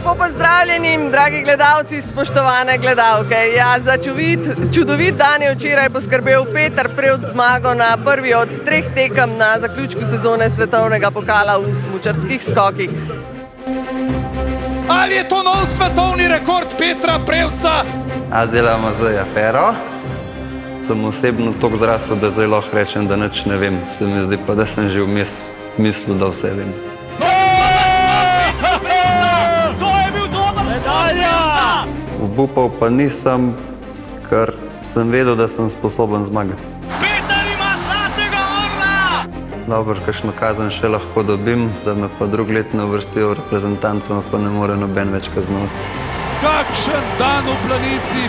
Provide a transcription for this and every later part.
Lepo pozdravljeni, dragi gledalci, spoštovane gledalke. Ja, za čudovit dan je včeraj poskrbel Peter Prevc zmago na prvi od 3 tekem na zaključku sezone svetovnega pokala v smučarskih skokih. Ali je to nov svetovni rekord Petra Prevca? A delamo zdaj afero. Sem osebno toliko zrasel, da zdaj lahko rečem, da nič ne vem. Se mi zdi pa, da sem že vmes mislil, da vse vem. Obupal pa nisem, ker sem vedel, da sem sposoben zmagati. Peter ima zlatega orla! Dobro, kakšno kazen še lahko dobim, da me pa drug let ne uvrstijo v reprezentanco, pa ne more noben več kaznovati. Kakšen dan v Planici!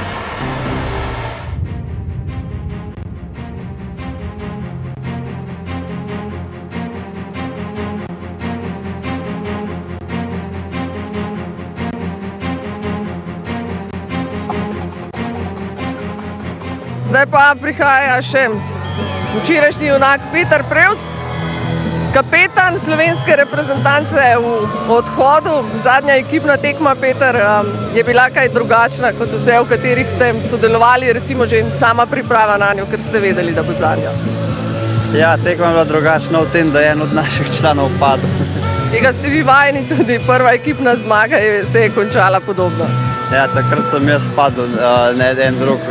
Zdaj pa prihaja še včerajšnji junak Peter Prevc, kapetan slovenske reprezentance v odhodu. Zadnja ekipna tekma, Peter, je bila kaj drugačna kot vse, v katerih ste sodelovali, recimo že sama priprava na njo, ker ste vedeli, da bo zadnja. Ja, tekma je bila drugačna v tem, da je en od naših članov padel. Tega ste vi vajeni, tudi prva ekipna zmaga se je končala podobno. Ja, takrat sem jaz padel, ne en drug.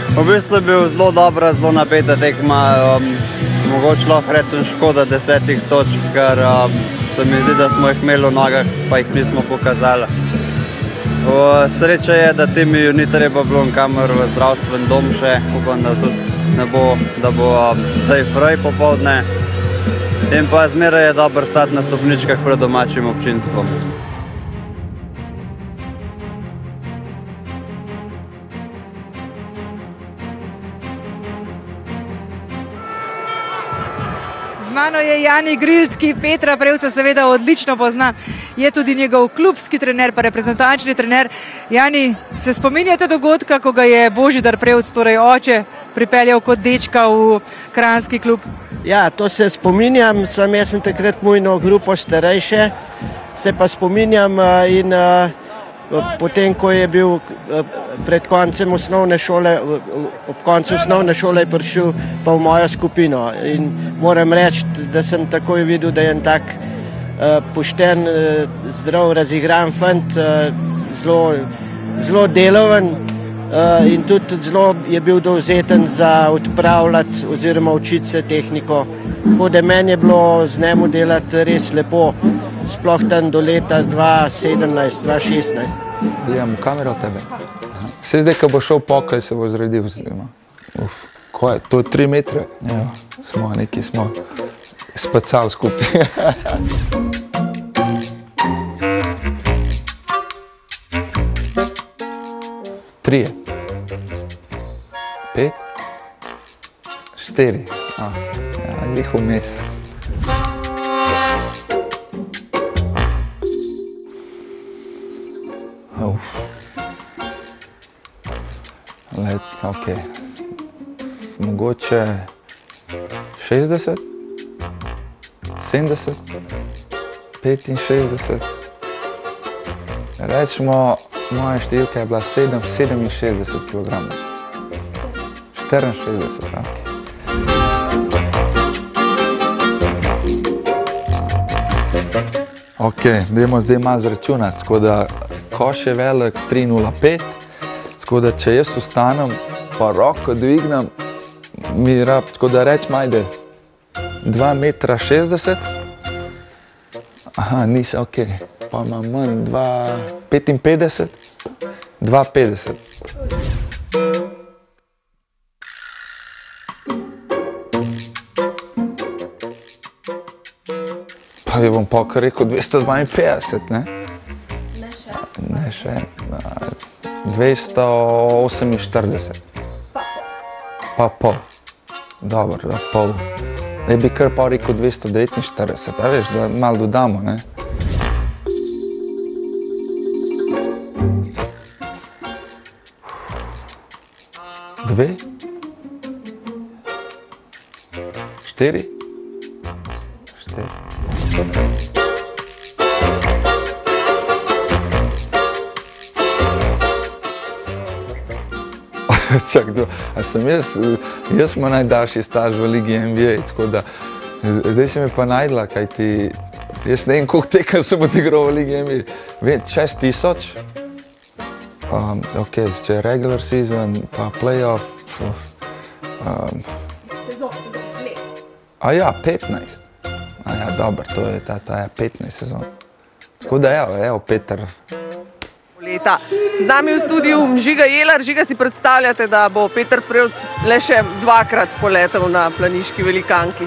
V bistvu je bil zelo dobra, zelo napeta tekma. Mogoče lahko rečem škoda 10 točk, ker se mi zdi, da smo jih imeli v nogah, pa jih nismo pokazali. Sreča je, da Timiju ni treba bilo nikamor v zdravstven dom še. Upam, da tudi ne bo, da bo zdaj fraj popoldne. In pa zmeraj je dobro stati na stopničkah pred domačim občinstvom. Z mano je Jani Grilc, ki Petra Prevca seveda odlično pozna. Je tudi njegov klubski trener, pa reprezentančni trener. Jani, se spominjate dogodka, ko ga je Božidar Prevc, torej oče, pripeljal kot dečka v kranjski klub? Ja, to se spominjam, jaz sem takrat mojno grupo starejše, se pa spominjam in potem, ko je bil pred koncem osnovne šole, ob koncu osnovne šole je prišel pa v mojo skupino in moram reči, da sem takoj videl, da je en tak pošten, zdrav, razigran fant, zelo deloven in tudi zelo je bil dovzeten za odpravljati oziroma učiti se tehniko. Tako da meni je bilo z njemu delati res lepo, sploh tam do leta 2017, 2016. Gledam kamero tebe. Vse zdaj, ko bo šel pokaj, se bo zredil. Ko je? To je 3 metre? Ja, nekaj smo spacali skupaj. Trije. 5. 4. Glih vmes. Ok. Mogoče 60, 70, 65. Rečemo, moja številka je bila 67 kg. 64, ja. Ok, dajmo zdaj malo zračunati, tako da koš je velik 3,05, tako da če jaz ostanem, pa roko dvignem, mi rab, tako da rečem, ajde, 2,60 m. Aha, nisem, ok, pa imam manj, 2,55, 2,50. Pa bi bom pokaj rekel 252, ne? Ne še. 248. Pa pol. Dobro, pol. Ne bi kar pa rekel 249, a veš, da malo dodamo, ne? 2, 4, 4. Čak, a sem jaz smo najdaljši staž v Ligi NBA, tako da zdaj se mi pa najdla, kaj ti, jaz ne vem, koliko tekem sem odigral v Ligi NBA. Vem, 6000. Ok, če je regular season, pa playoff. Sezon, let. A ja, 15. A ja, dobro, to je ta 15 sezon. Tako da evo, Peter. Leta. Z nami v studiu Žiga Jelar. Žiga, si predstavljate, da bo Peter Prevc le še 2-krat poletel na planiški velikanki?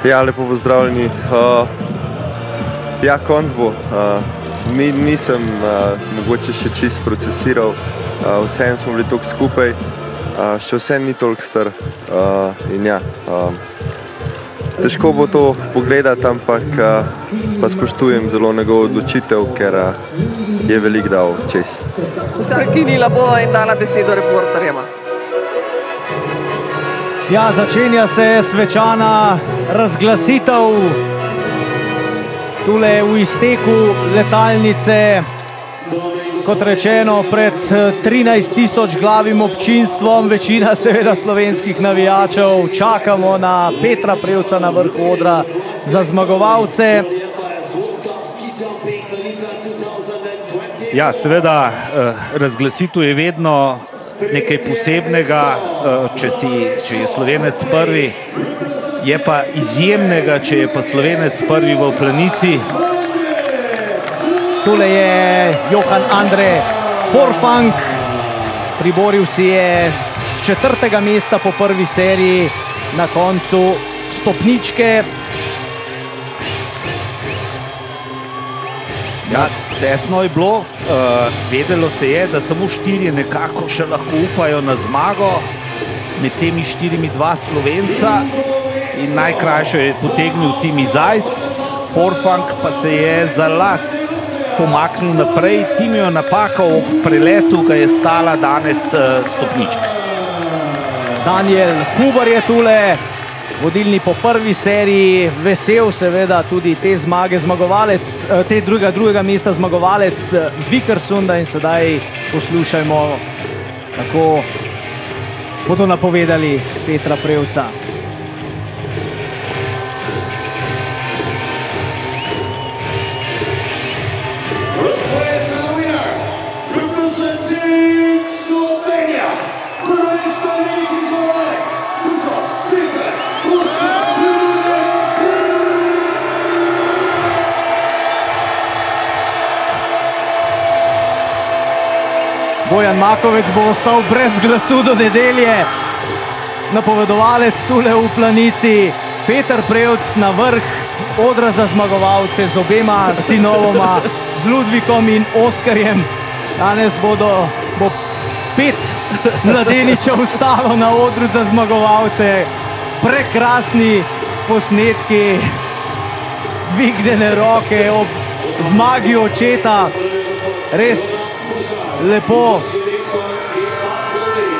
Ja, lepo pozdravljeni. Ja, konc bo. Nisem mogoče še čist procesiral, vseeno smo bili toliko skupaj, še vseeno ni toliko star in ja, težko bo to pogledati, ampak pa spoštujem zelo njegov odločitev, ker je veliko dal čez. Prekinila bo in dala besedo reporterjema. Ja, začenja se svečana razglasitev tule v izteku letalnice, kot rečeno, pred 13 000 glavim občinstvom, večina seveda slovenskih navijačev. Čakamo na Petra Prevca na vrhu odra za zmagovalce. Ja, seveda, razglasitev je vedno nekaj posebnega, če je Slovenec prvi. Je pa izjemnega, če je pa Slovenec prvi v planici. Tule je Johan Andre Forfang, priboril si je 4. mesta po prvi seriji, na koncu stopničke. Ja, tesno je bilo, vedelo se je, da samo 4 nekako še lahko upajo na zmago, med temi 4 2 Slovenca in najkrajšo je potegnil Timi Zajc, Forfang pa se je za las pomaknil naprej. Timijo napaka ob preletu ga je stala danes stopnička. Daniel Huber je tule, vodilni po prvi seriji, vesel seveda tudi te zmage, zmagovalec, te drugega mesta zmagovalec Vikersunda in sedaj poslušajmo, kako bodo napovedali Petra Prevca. Bojan Makovec bo ostal brez glasu do nedelje. Napovedovalec tule v planici, Peter Prevc na vrh odra za zmagovalce z obema sinovoma, z Ludvikom in Oskarjem. Danes bo 5 mladeničev stalo na odru za zmagovalce. Prekrasni posnetki, dvignjene roke ob zmagi očeta. Res lepo.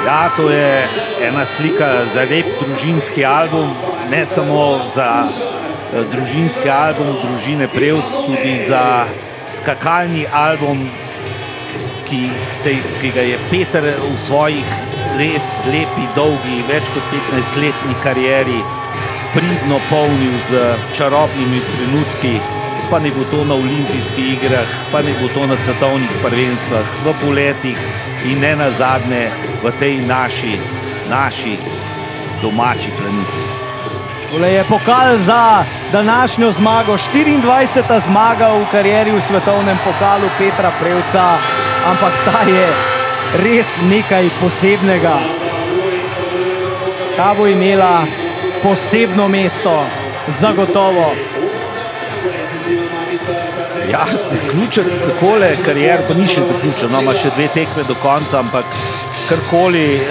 Ja, to je ena slika za lep družinski album, ne samo za družinski album družine Prevc, tudi za skakalni album, ki ga je Peter v svojih res lepi, dolgi, več kot 15-letni karieri pridno polnil z čarobnimi trenutki. Pa ne bo to na olimpijskih igrah, pa ne bo to na svetovnih prvenstvah, v poletih in ne nazadnje v tej naši domači planici. Tole je pokal za današnjo zmago, 24. zmaga v karieri v svetovnem pokalu Petra Prevca, ampak ta je res nekaj posebnega. Ta bo imela posebno mesto, zagotovo. Ja, zaključiti takole karier, pa ni še zaključil, no, ima še 2 tekme do konca, ampak karkoli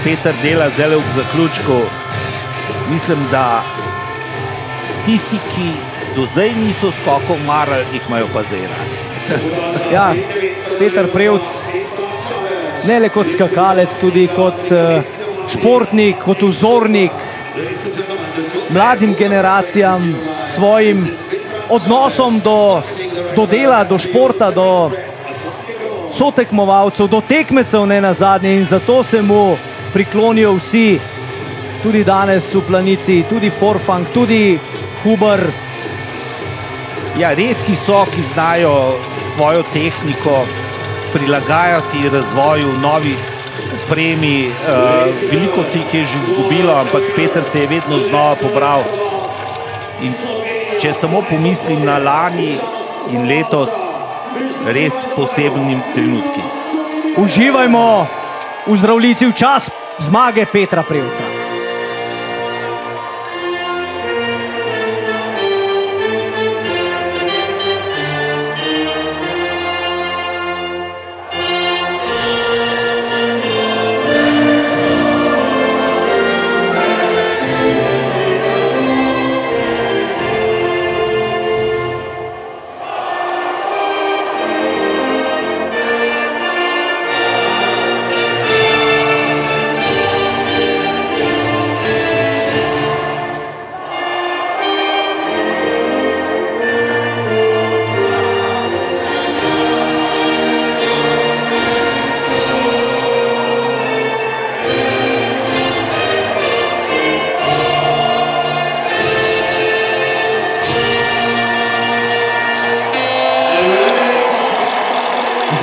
Peter dela zdaj v zaključku, mislim, da tisti, ki do zdaj niso skokov marali, jih imajo pa zdaj radi. Ja, Peter Prevc, ne le kot skakalec, tudi kot športnik, kot vzornik mladim generacijam, svojim odnosom do dela, do športa, do sotekmovalcev, do tekmecev ne nazadnje in zato se mu priklonijo vsi, tudi danes v Planici, tudi Forfang, tudi Huber. Ja, redki so, ki znajo svojo tehniko prilagajati razvoju novi opremi. Veliko se jih je že izgubilo, ampak Peter se je vedno znova pobral. In če samo pomislim na lani in letos, res posebni trenutki. Uživajmo v Zdravljici v čas zmage Petra Prevca.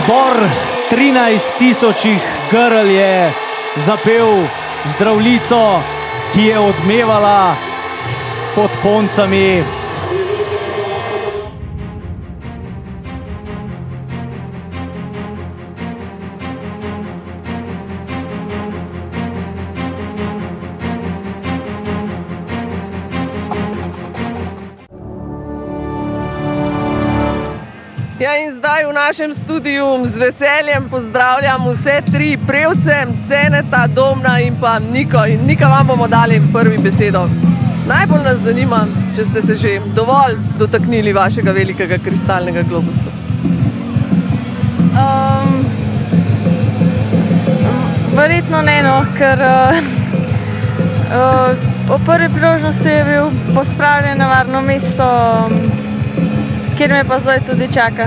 Zbor 13.000 grl je zapel Zdravljico, ki je odmevala pod Poncami. Ja, in zdaj v našem studiu z veseljem pozdravljam vse tri Prevce, Ceneta, Domna in pa Niko. In Nika, vam bomo dali prvi besedo. Najbolj nas zanima, če ste se že dovolj dotaknili vašega velikega kristalnega globusa. Verjetno ne, no, ker v prvi priložnosti je bil pospravljen na varno mesto, kjer me pa zdaj tudi čaka.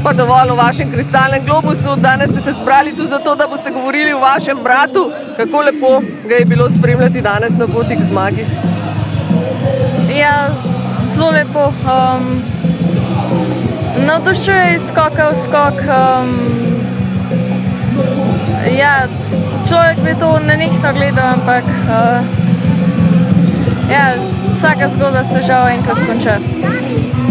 Pa dovolj o vašem kristalnem globusu. Danes ste se zbrali tu zato, da boste govorili o vašem bratu. Kako lepo ga je bilo spremljati danes na poti k zmagi? Ja, zelo lepo. Navdušuje iz skoka v skok. Ja, človek bi to nenehno gledal, ampak ja, vsaka zgodba se žal enkrat konča.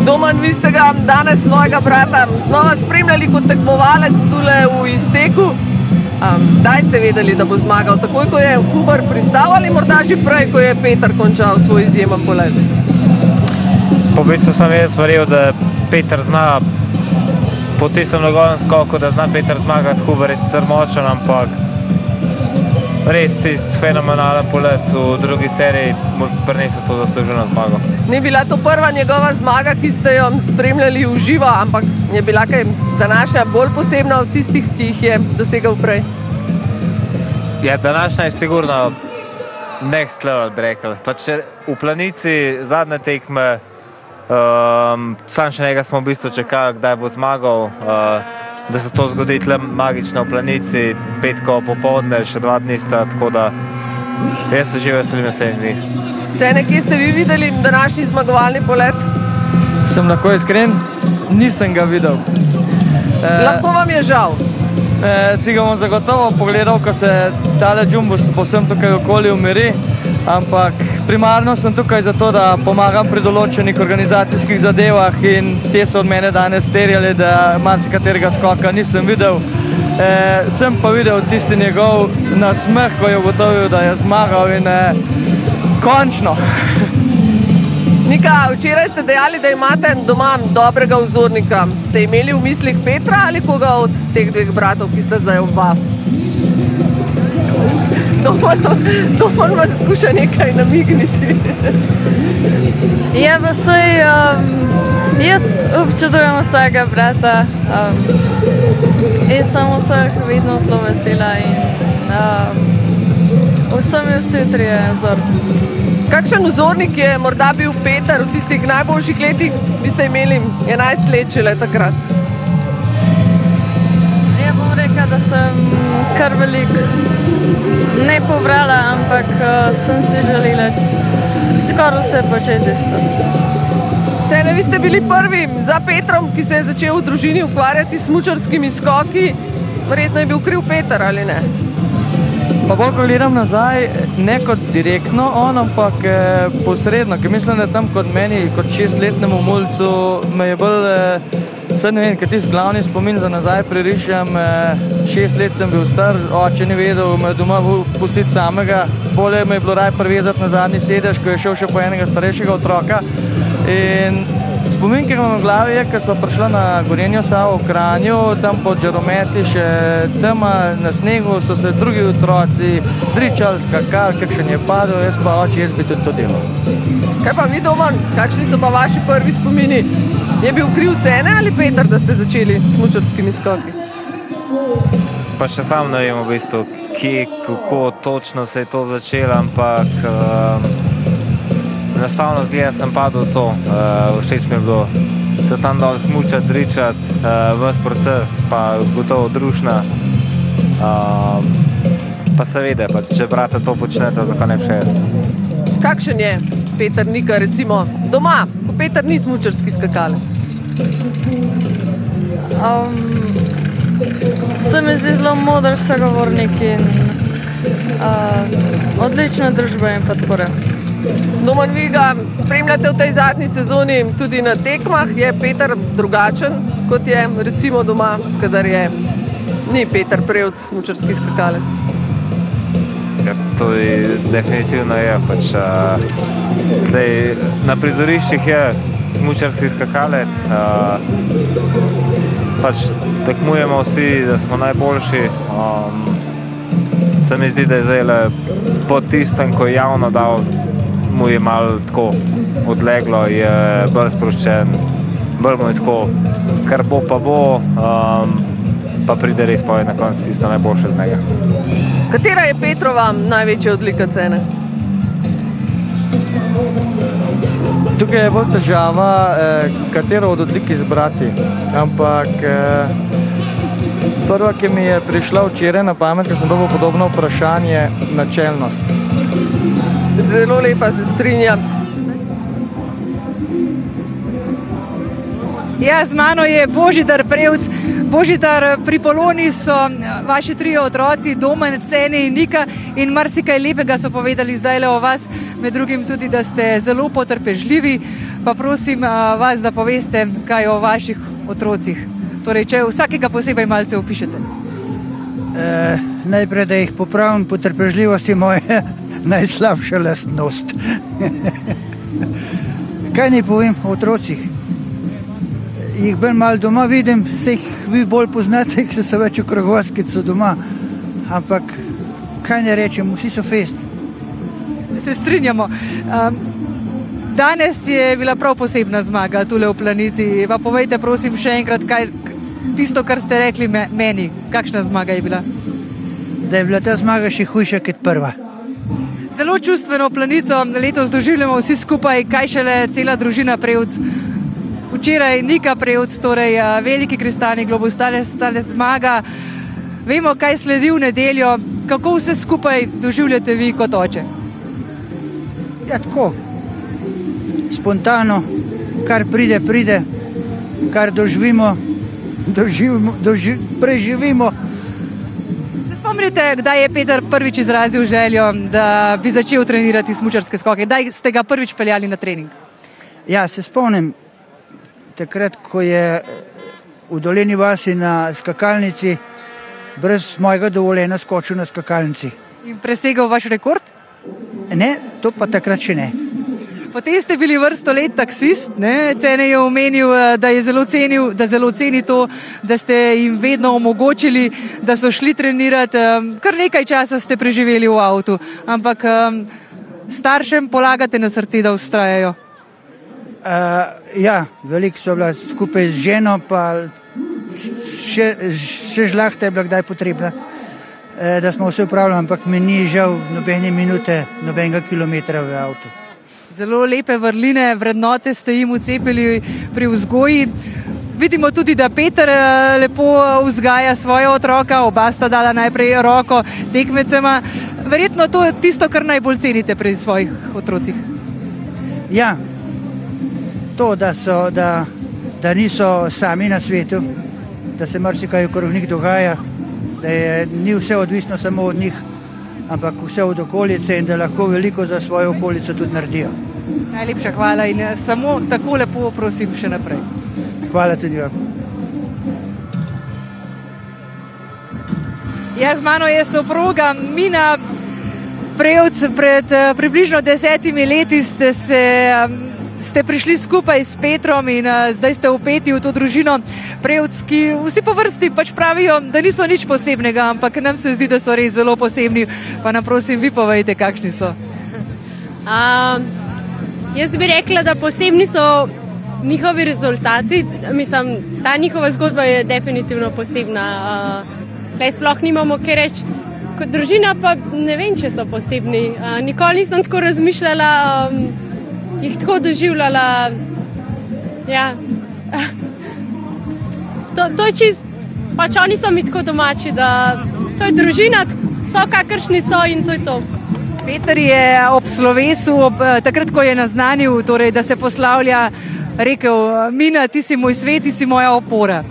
Domen, vi ste ga danes svojega brata znova spremljali kot tekmovalec tule v izteku. Kdaj ste vedeli, da bo zmagal? Takoj, ko je Huber pristal ali morda že prej, ko je Peter končal svoj izjemen polet? Po bistvu sem jaz verjel, da Peter zna po tistem njegovem skoku, da zna Peter zmagati. Huber je sicer močen, ampak res tisti fenomenalen polet v drugi seriji mu prinesel to zasluženo zmago. Ni bila to prva njegova zmaga, ki ste jo spremljali v živo, ampak je bila kaj današnja bolj posebna od tistih, ki jih je dosegal prej? Ja, današnja je sigurno next level, bi rekel. Pač v Planici zadnje tekme, sam še njega smo v bistvu čakali, kdaj bo zmagal, da se to zgodi tle magično v Planici, petko popoldne, še 2 dni sta, tako da jaz se že veselim naslednjih dni. Cene, kje ste vi videli današnji zmagovalni polet? Sem lahko iskren, nisem ga videl. Lahko vam je žal? Si ga bom zagotovo pogledal, ko se tale džumbus povsem tukaj okoli umiri, ampak primarno sem tukaj zato, da pomagam pri določenih organizacijskih zadevah in te so od mene danes terjali, da marsikaterega skoka nisem videl. Sem pa videl tisti njegov nasmeh, ko je ugotovil, da je zmagal in končno. Nika, včeraj ste dejali, da imate doma dobrega vzornika. Ste imeli v mislih Petra ali koga od teh dveh bratov, ki sta zdaj ob vas? Dovolj vas skuša nekaj namigniti. Ja, pa saj, jaz občudujem vsega brata in sem vseh vedno zelo vesela in vsem je vsi trije vzor. Kakšen vzornik je morda bil Peter v tistih najboljših letih? Vi ste imeli 11 let šele takrat. bom rekla, da sem kar veliko ne pobrala, ampak sem si želela skoraj vse početi isto. Cene, vi ste bili prvi za Petrom, ki se je začel v družini ukvarjati s smučarskimi skoki. Verjetno je bil kriv Peter, ali ne? Pa bolj, ko gledam nazaj, ne kot direktno on, ampak posredno, ker mislim, da tam kot meni, kot 6-letnemu mulcu, me je bolj, sad ne vem, ker tisti glavni spomin za nazaj pririšem, 6 let sem bil star, oče ni vedel, me doma pustiti samega, bolje me je bilo raje privezati na zadnji sedež, ko je šel še po enega starejšega otroka. In spomin, ki ga imam v glavi, je, ko smo prišli na Gorenjo Savo v Kranju, tam pod žarometi, še tema na snegu, so se drugi otroci dričali, skakali, kakšen je padel, jaz pa oči, jaz bi tudi to delal. Kaj pa vi, Domen, kakšni so pa vaši prvi spomini? Je bil kriv Cene ali Peter, da ste začeli s smučarskimi skoki? Pa še sam ne vem v bistvu, kje, kako točno se je to začelo, ampak enostavno zgleda sem padel to, všeč mi je bilo se tam dol smučati, dričati, ves proces, pa gotovo družna, pa seveda, pa če brate to počnete, zakaj ne še jaz. Kakšen je Peter Nika recimo doma, ko Peter ni smučarski skakalec? Se mi zdi zelo moder sogovornik in odlična družba in podpora. Domen, vi ga spremljate v tej zadnji sezoni tudi na tekmah. Je Peter drugačen, kot je recimo doma, kadar ni Peter Prevc smučarski skakalec? Ja, to definitivno je. Na prizoriščih je smučarski skakalec. Tekmujemo vsi, da smo najboljši. Se mi zdi, da je zdaj po tistem, ko je javno dal, mu je malo tako odleglo, je bolj sproščen, bolj mu je tako, kar bo pa bo, pa pride res pa je na koncu tisto najboljše z njega. Katera je Petrova največja odlika Cene? Tukaj je bolj težava, katero od odlik izbrati, ampak prva, ki mi je prišla včeraj na pamet, ker sem dobil podobno vprašanje, načelnost. Zelo lepa, se strinjam. Ja, z mano je Božidar Prevc. Božidar, pri Poloni so vaši trije otroci, Domen, Cene in Nika, in marsikaj lepega so povedali zdajle o vas, med drugim tudi, da ste zelo potrpežljivi. Pa prosim vas, da poveste kaj o vaših otrocih. Torej, če vsakega posebej malce opišete. Najprej, da jih popravim, potrpežljivost je moja najslabša lastnost. Kaj naj povem o otrocih? Jih bolj malo doma vidim, se jih vi bolj poznate, ker so več okrogovac, kot so doma. Ampak kaj ne rečem, vsi so fest. Se strinjamo. Danes je bila prav posebna zmaga tule v Planici. Pa povejte prosim še enkrat, tisto, kar ste rekli meni, kakšna zmaga je bila? Da je bila ta zmaga še hujša kot prva. Zelo čustveno Planico letos doživljamo vsi skupaj, kaj šele cela družina Prevc. Včeraj Nika Prevc, torej veliki kristalni globus, tale zmaga. Vemo, kaj sledi v nedeljo. Kako vse skupaj doživljate vi kot oče? Ja, tako. Spontano, kar pride, kar doživimo, preživimo. Se spomnite, kdaj je Peter prvič izrazil željo, da bi začel trenirati smučarske skoke? Kdaj ste ga prvič peljali na trening? Ja, se spomnim. Takrat, ko je v Dolenji vasi na skakalnici brez mojega dovoljenja skočil na skakalnici. In presegal vaš rekord? Ne, to pa takrat še ne. Potem ste bili vrsto let taksist, ne? Cene je omenil, da je zelo ceni to, da ste jim vedno omogočili, da so šli trenirati. Kar nekaj časa ste preživeli v avtu, ampak staršem polagate na srce, da vztrajajo. Ja, veliko so bila skupaj z ženo, pa še žlahta je bila kdaj potrebna, da smo vse upravljali, ampak mi ni žal nobene minute, nobenega kilometra v avtu. Zelo lepe vrline, vrednote ste jim vcepili pri vzgoji. Vidimo tudi, da Peter lepo vzgaja svoje otroka, oba sta dala najprej roko tekmecema. Verjetno to je tisto, kar najbolj cenite pri svojih otrocih. Ja, to, da niso sami na svetu, da se marsikaj okrog njih dogaja, da ni vse odvisno samo od njih, ampak vse od okolice in da lahko veliko za svojo okolico tudi naredijo. Najlepša hvala in samo tako lepo prosim še naprej. Hvala tudi vam. Ja, z mano je soproga Mina Prevc. Pred približno 10 leti ste prišli skupaj s Petrom in zdaj ste vpeti v to družino Prevc, ki vsi po vrsti pač pravijo, da niso nič posebnega, ampak nam se zdi, da so res zelo posebni. Pa nam prosim, vi povejte, kakšni so. Jaz bi rekla, da posebni so njihovi rezultati. Mislim, ta njihova zgodba je definitivno posebna. Tukaj sploh nimamo kaj reči. Kot družina pa ne vem, če so posebni. Nikoli nisem tako razmišljala, jih tako doživljala. Ja. To je čist, pač oni so mi tako domači, da to je družina, so kakršni so in to je to. Peter je ob slovesu, takrat, ko je naznanil, torej, da se poslavlja, rekel: Mina, ti si moj svet, ti si moja opora.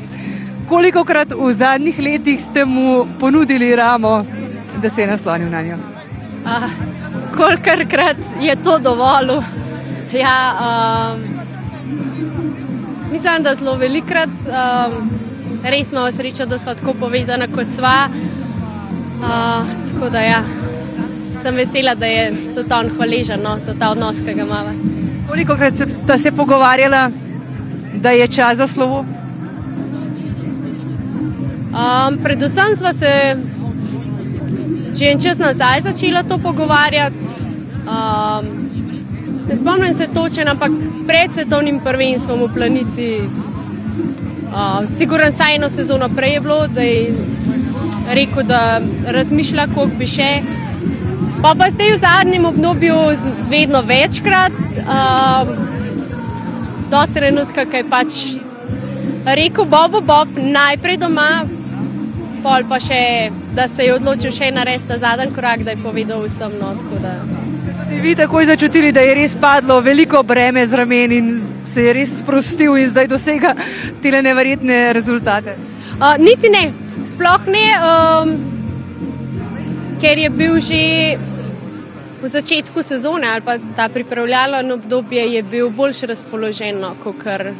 Kolikokrat v zadnjih letih ste mu ponudili ramo, da se je naslonil na njo? Kolikokrat je to dovolj? Ja, mislim, da zelo velikokrat. Res imamo srečo, da sva tako povezana, kot sva. Tako da ja, sem vesela, da je tudi on hvaležen za ta odnos, ki ga imava. Kolikokrat sta se pogovarjala, da je čas za slovo? Predvsem sva se že en čas nazaj začela to pogovarjati. Ne spomnim se točno, ampak pred svetovnim prvenstvom v Planici, sigurno vsaj eno sezono prej je bilo, da je rekel, da razmišlja, koliko bi še. Pa zdaj v zadnjem obdobju vedno večkrat, do trenutka, ko je pač rekel Bob, najprej doma, pol pa še, da se je odločil še narediti ta zadnji korak, da je povedal vsem. Ste tudi vi takoj začutili, da je res padlo veliko breme z ramen in se je res sprostil in zdaj dosega tele neverjetne rezultate? Niti ne, sploh ne, ker je bil že v začetku sezone ali pa ta pripravljalno obdobje je bil boljše razpoloženo, kakor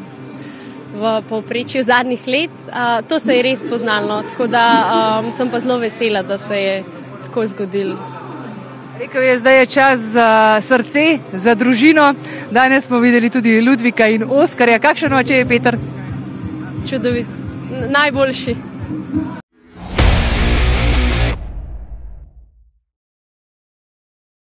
v povprečju zadnjih let. To se je res poznalo, tako da sem pa zelo vesela, da se je tako zgodilo. Rekel je, zdaj je čas za srce, za družino. Danes smo videli tudi Ludvika in Oskarja. Kakšen oče je Peter? Čudovit, najboljši.